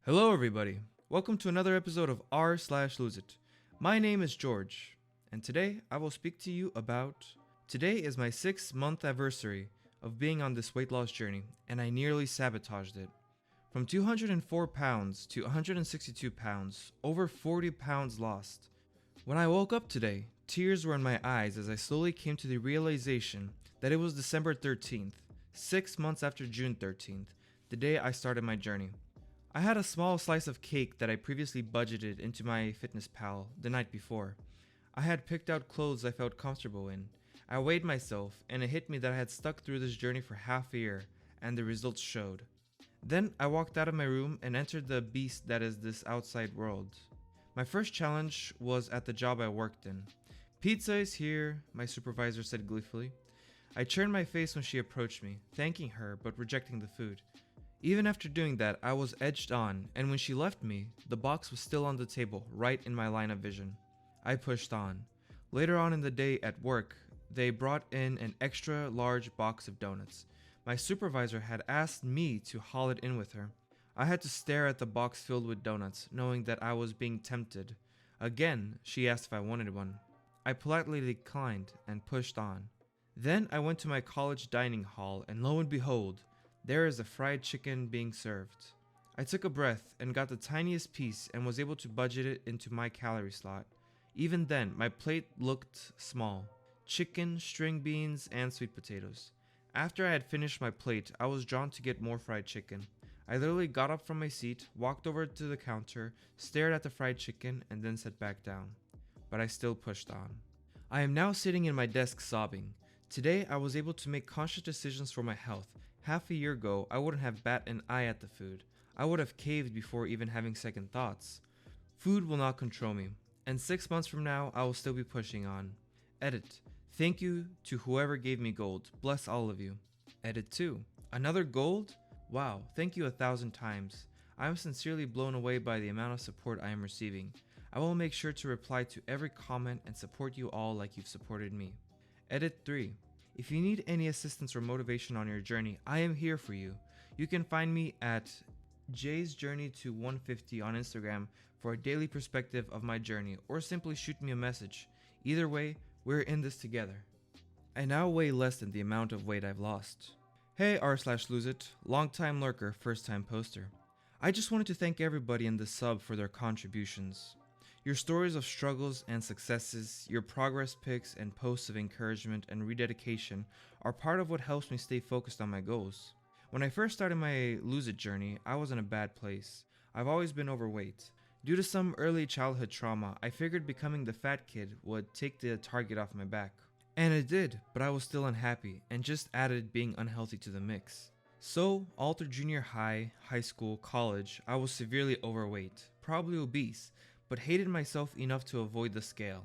Hello everybody, welcome to another episode of r/loseit. My name is George, and today I will speak to you about... Today is my 6-month anniversary of being on this weight loss journey, and I nearly sabotaged it. From 204 pounds to 162 pounds, over 40 pounds lost. When I woke up today, tears were in my eyes as I slowly came to the realization that it was December 13th, 6 months after June 13th, the day I started my journey. I had a small slice of cake that I previously budgeted into my FitnessPal the night before. I had picked out clothes I felt comfortable in. I weighed myself, and it hit me that I had stuck through this journey for half a year, and the results showed. Then I walked out of my room and entered the beast that is this outside world. My first challenge was at the job I worked in. "Pizza is here," my supervisor said gleefully. I turned my face when she approached me, thanking her but rejecting the food. Even after doing that, I was edged on, and when she left me, the box was still on the table, right in my line of vision. I pushed on. Later on in the day at work, they brought in an extra large box of donuts. My supervisor had asked me to haul it in with her. I had to stare at the box filled with donuts, knowing that I was being tempted. Again, she asked if I wanted one. I politely declined and pushed on. Then I went to my college dining hall, and lo and behold, there is a fried chicken being served. I took a breath and got the tiniest piece and was able to budget it into my calorie slot. Even then, my plate looked small. Chicken, string beans, and sweet potatoes. After I had finished my plate, I was drawn to get more fried chicken. I literally got up from my seat, walked over to the counter, stared at the fried chicken, and then sat back down. But I still pushed on. I am now sitting in my desk sobbing. Today, I was able to make conscious decisions for my health. Half a year ago, I wouldn't have bat an eye at the food. I would have caved before even having second thoughts. Food will not control me, and 6 months from now, I will still be pushing on. Edit. Thank you to whoever gave me gold. Bless all of you. Edit 2. Another gold? Wow, thank you 1,000 times. I am sincerely blown away by the amount of support I am receiving. I will make sure to reply to every comment and support you all like you've supported me. Edit 3. If you need any assistance or motivation on your journey, I am here for you. You can find me at Jay's Journey to 150 on Instagram for a daily perspective of my journey, or simply shoot me a message. Either way, we're in this together. I now weigh less than the amount of weight I've lost. Hey r/loseit, long time lurker, first time poster. I just wanted to thank everybody in the sub for their contributions. Your stories of struggles and successes, your progress pics and posts of encouragement and rededication are part of what helps me stay focused on my goals. When I first started my lose it journey, I was in a bad place. I've always been overweight. Due to some early childhood trauma, I figured becoming the fat kid would take the target off my back. And it did, but I was still unhappy and just added being unhealthy to the mix. So, all through junior high, high school, college, I was severely overweight, probably obese, but hated myself enough to avoid the scale.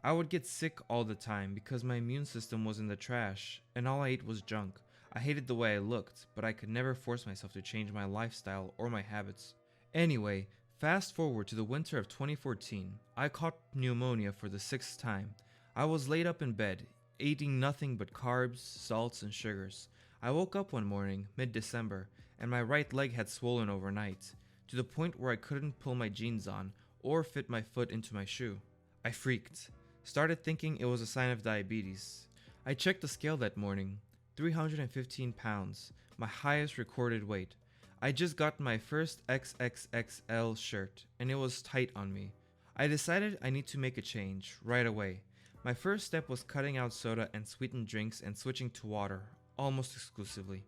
I would get sick all the time because my immune system was in the trash and all I ate was junk. I hated the way I looked, but I could never force myself to change my lifestyle or my habits. Anyway, fast forward to the winter of 2014, I caught pneumonia for the 6th time. I was laid up in bed, eating nothing but carbs, salts, and sugars. I woke up one morning, mid-December, and my right leg had swollen overnight, to the point where I couldn't pull my jeans on or fit my foot into my shoe. I freaked. Started thinking it was a sign of diabetes. I checked the scale that morning. 315 pounds, my highest recorded weight. I just got my first XXXL shirt, and it was tight on me. I decided I need to make a change, right away. My first step was cutting out soda and sweetened drinks and switching to water, almost exclusively.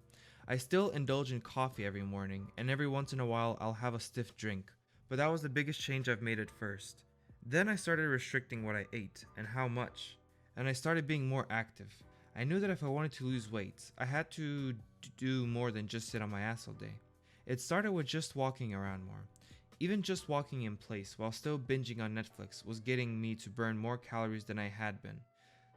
I still indulge in coffee every morning, and every once in a while I'll have a stiff drink. But that was the biggest change I've made at first. Then I started restricting what I ate and how much, and I started being more active. I knew that if I wanted to lose weight, I had to do more than just sit on my ass all day. It started with just walking around more. Even just walking in place while still binging on Netflix was getting me to burn more calories than I had been.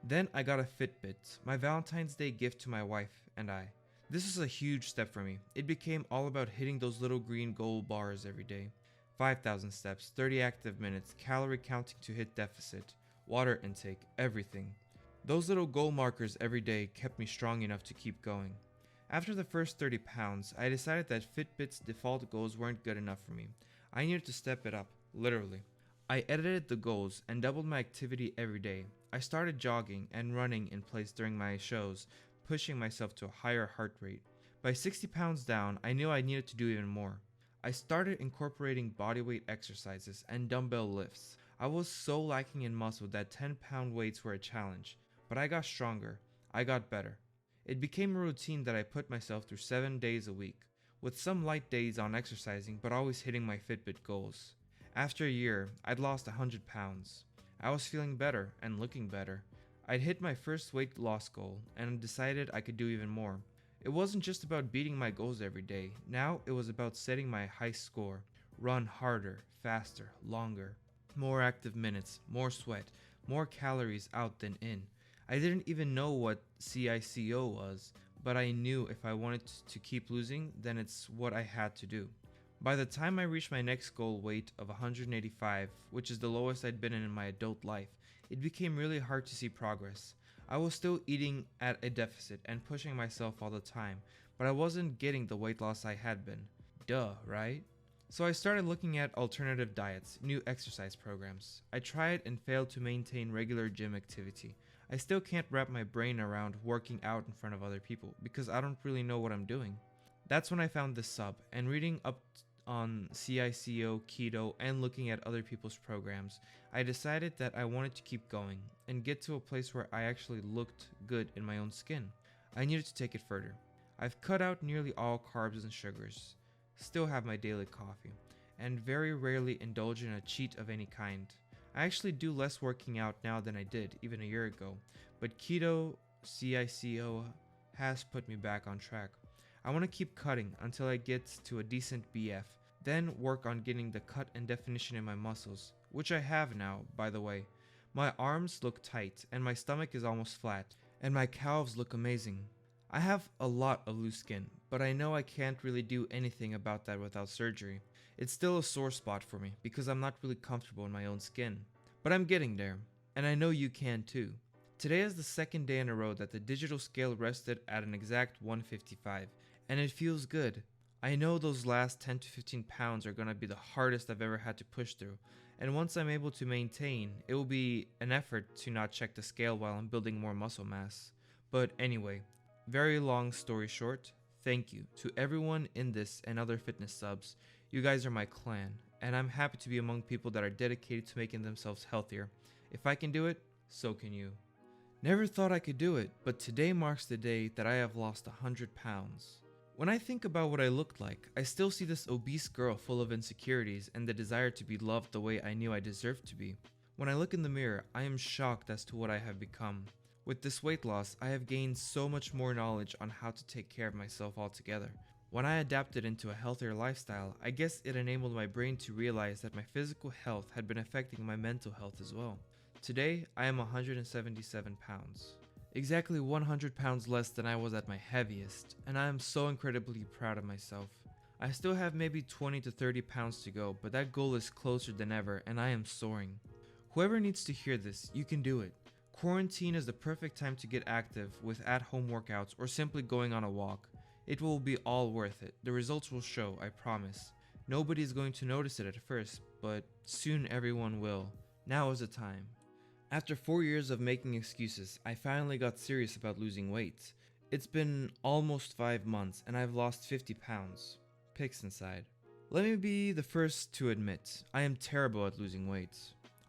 Then I got a Fitbit, my Valentine's Day gift to my wife and I. This was a huge step for me. It became all about hitting those little green gold bars every day. 5,000 steps, 30 active minutes, calorie counting to hit deficit, water intake, everything. Those little goal markers every day kept me strong enough to keep going. After the first 30 pounds, I decided that Fitbit's default goals weren't good enough for me. I needed to step it up, literally. I edited the goals and doubled my activity every day. I started jogging and running in place during my shows, pushing myself to a higher heart rate. By 60 pounds down, I knew I needed to do even more. I started incorporating bodyweight exercises and dumbbell lifts. I was so lacking in muscle that 10-pound weights were a challenge, but I got stronger. I got better. It became a routine that I put myself through 7 days a week, with some light days on exercising but always hitting my Fitbit goals. After a year, I'd lost 100 pounds. I was feeling better and looking better. I'd hit my first weight loss goal and decided I could do even more. It wasn't just about beating my goals every day. Now it was about setting my high score. Run harder, faster, longer. More active minutes, more sweat, more calories out than in. I didn't even know what CICO was, but I knew if I wanted to keep losing, then it's what I had to do. By the time I reached my next goal weight of 185, which is the lowest I'd been in my adult life, it became really hard to see progress. I was still eating at a deficit and pushing myself all the time, but I wasn't getting the weight loss I had been. Duh, right? So I started looking at alternative diets, new exercise programs. I tried and failed to maintain regular gym activity. I still can't wrap my brain around working out in front of other people because I don't really know what I'm doing. That's when I found this sub, and reading up on CICO, keto, and looking at other people's programs, I decided that I wanted to keep going and get to a place where I actually looked good in my own skin. I needed to take it further. I've cut out nearly all carbs and sugars, still have my daily coffee, and very rarely indulge in a cheat of any kind. I actually do less working out now than I did even a year ago, but keto CICO has put me back on track. I want to keep cutting until I get to a decent BF, then work on getting the cut and definition in my muscles, which I have now, by the way. My arms look tight, and my stomach is almost flat, and my calves look amazing. I have a lot of loose skin, but I know I can't really do anything about that without surgery. It's still a sore spot for me because I'm not really comfortable in my own skin. But I'm getting there, and I know you can too. Today is the second day in a row that the digital scale rested at an exact 155, and it feels good. I know those last 10 to 15 pounds are going to be the hardest I've ever had to push through, and once I'm able to maintain, it will be an effort to not check the scale while I'm building more muscle mass. But anyway, very long story short, thank you to everyone in this and other fitness subs. You guys are my clan, and I'm happy to be among people that are dedicated to making themselves healthier. If I can do it, so can you. Never thought I could do it, but today marks the day that I have lost 100 pounds. When I think about what I looked like, I still see this obese girl full of insecurities and the desire to be loved the way I knew I deserved to be. When I look in the mirror, I am shocked as to what I have become. With this weight loss, I have gained so much more knowledge on how to take care of myself altogether. When I adapted into a healthier lifestyle, I guess it enabled my brain to realize that my physical health had been affecting my mental health as well. Today, I am 177 pounds. Exactly 100 pounds less than I was at my heaviest, and I am so incredibly proud of myself. I still have maybe 20 to 30 pounds to go, but that goal is closer than ever, and I am soaring. Whoever needs to hear this, you can do it. Quarantine is the perfect time to get active with at-home workouts or simply going on a walk. It will be all worth it. The results will show, I promise. Nobody is going to notice it at first, but soon everyone will. Now is the time. After 4 years of making excuses, I finally got serious about losing weight. It's been almost 5 months and I've lost 50 pounds. Pics inside. Let me be the first to admit, I am terrible at losing weight.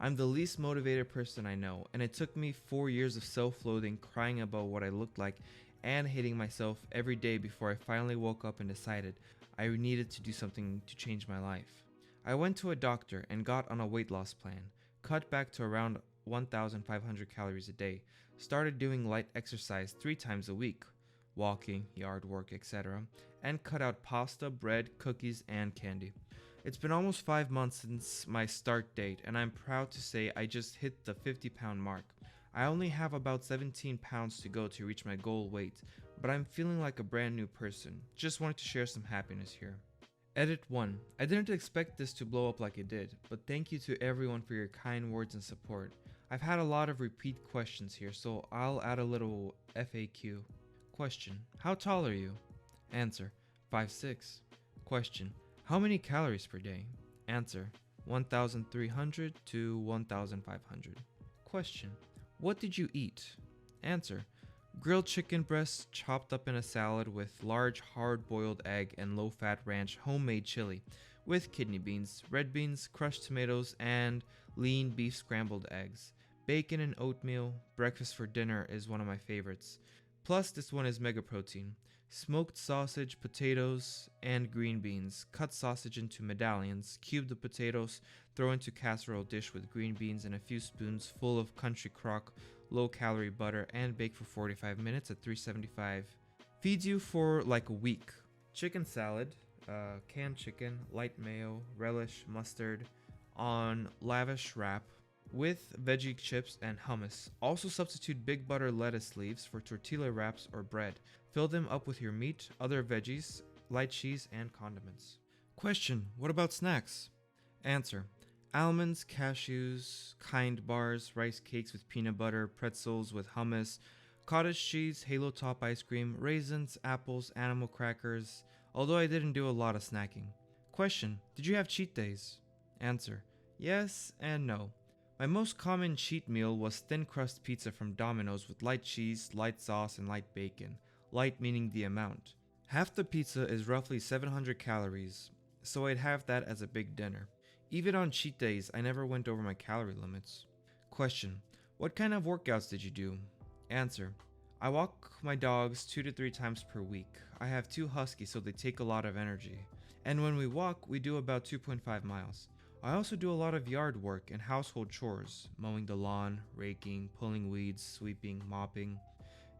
I'm the least motivated person I know, and it took me 4 years of self-loathing, crying about what I looked like, and hating myself every day before I finally woke up and decided I needed to do something to change my life. I went to a doctor and got on a weight loss plan, cut back to around 1,500 calories a day, started doing light exercise 3 times a week, walking, yard work, etc., and cut out pasta, bread, cookies, and candy. It's been almost 5 months since my start date, and I'm proud to say I just hit the 50-pound mark. I only have about 17 pounds to go to reach my goal weight, but I'm feeling like a brand new person. Just wanted to share some happiness here. Edit 1. I didn't expect this to blow up like it did, but thank you to everyone for your kind words and support. I've had a lot of repeat questions here, so I'll add a little FAQ. Question: how tall are you? Answer: 5-6. Question: how many calories per day? Answer: 1,300 to 1,500. Question: what did you eat? Answer: grilled chicken breasts chopped up in a salad with large hard-boiled egg and low-fat ranch homemade chili with kidney beans, red beans, crushed tomatoes, and lean beef scrambled eggs. Bacon and oatmeal. Breakfast for dinner is one of my favorites. Plus, this one is mega protein. Smoked sausage, potatoes, and green beans. Cut sausage into medallions. Cube the potatoes. Throw into casserole dish with green beans and a few spoons full of country crock, low-calorie butter, and bake for 45 minutes at 375. Feeds you for like a week. Chicken salad. Canned chicken, light mayo, relish, mustard, on lavish wrap with veggie chips and hummus. Also substitute big butter lettuce leaves for tortilla wraps or bread. Fill them up with your meat, other veggies, light cheese, and condiments. Question: what about snacks? Answer: almonds, cashews, kind bars, rice cakes with peanut butter, pretzels with hummus, cottage cheese, halo top ice cream, raisins, apples, animal crackers, although I didn't do a lot of snacking. Question: did you have cheat days? Answer: yes and no. My most common cheat meal was thin crust pizza from Domino's with light cheese, light sauce, and light bacon. Light meaning the amount. Half the pizza is roughly 700 calories, so I'd have that as a big dinner. Even on cheat days, I never went over my calorie limits. Question: what kind of workouts did you do? Answer: I walk my dogs 2 to 3 times per week. I have 2 huskies, so they take a lot of energy. And when we walk, we do about 2.5 miles. I also do a lot of yard work and household chores, mowing the lawn, raking, pulling weeds, sweeping, mopping,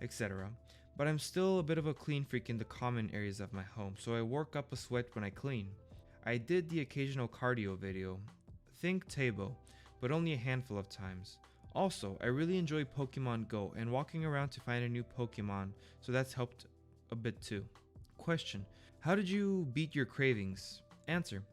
etc. But I'm still a bit of a clean freak in the common areas of my home, so I work up a sweat when I clean. I did the occasional cardio video, think Tabo, but only a handful of times. Also, I really enjoy Pokemon Go and walking around to find a new Pokemon, so that's helped a bit too. Question: how did you beat your cravings? Answer: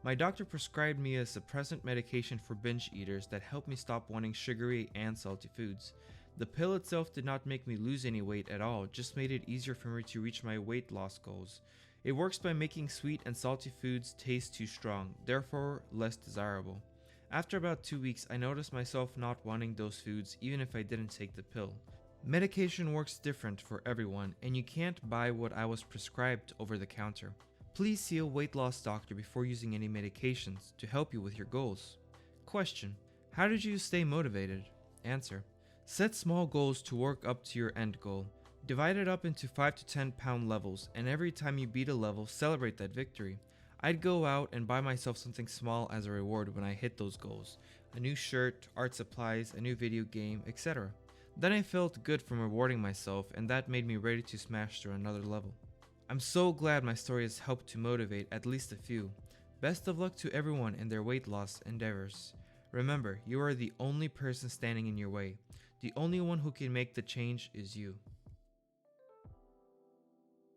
my doctor prescribed me a suppressant medication for binge eaters that helped me stop wanting sugary and salty foods. The pill itself did not make me lose any weight at all, just made it easier for me to reach my weight loss goals. It works by making sweet and salty foods taste too strong, therefore less desirable. After about 2 weeks, I noticed myself not wanting those foods even if I didn't take the pill. Medication works different for everyone, and you can't buy what I was prescribed over the counter. Please see a weight loss doctor before using any medications to help you with your goals. Question: how did you stay motivated? Answer: set small goals to work up to your end goal. Divide it up into 5 to 10 pound levels, and every time you beat a level, celebrate that victory. I'd go out and buy myself something small as a reward when I hit those goals. A new shirt, art supplies, a new video game, etc. Then I felt good from rewarding myself, and that made me ready to smash through another level. I'm so glad my story has helped to motivate at least a few. Best of luck to everyone in their weight loss endeavors. Remember, you are the only person standing in your way. The only one who can make the change is you.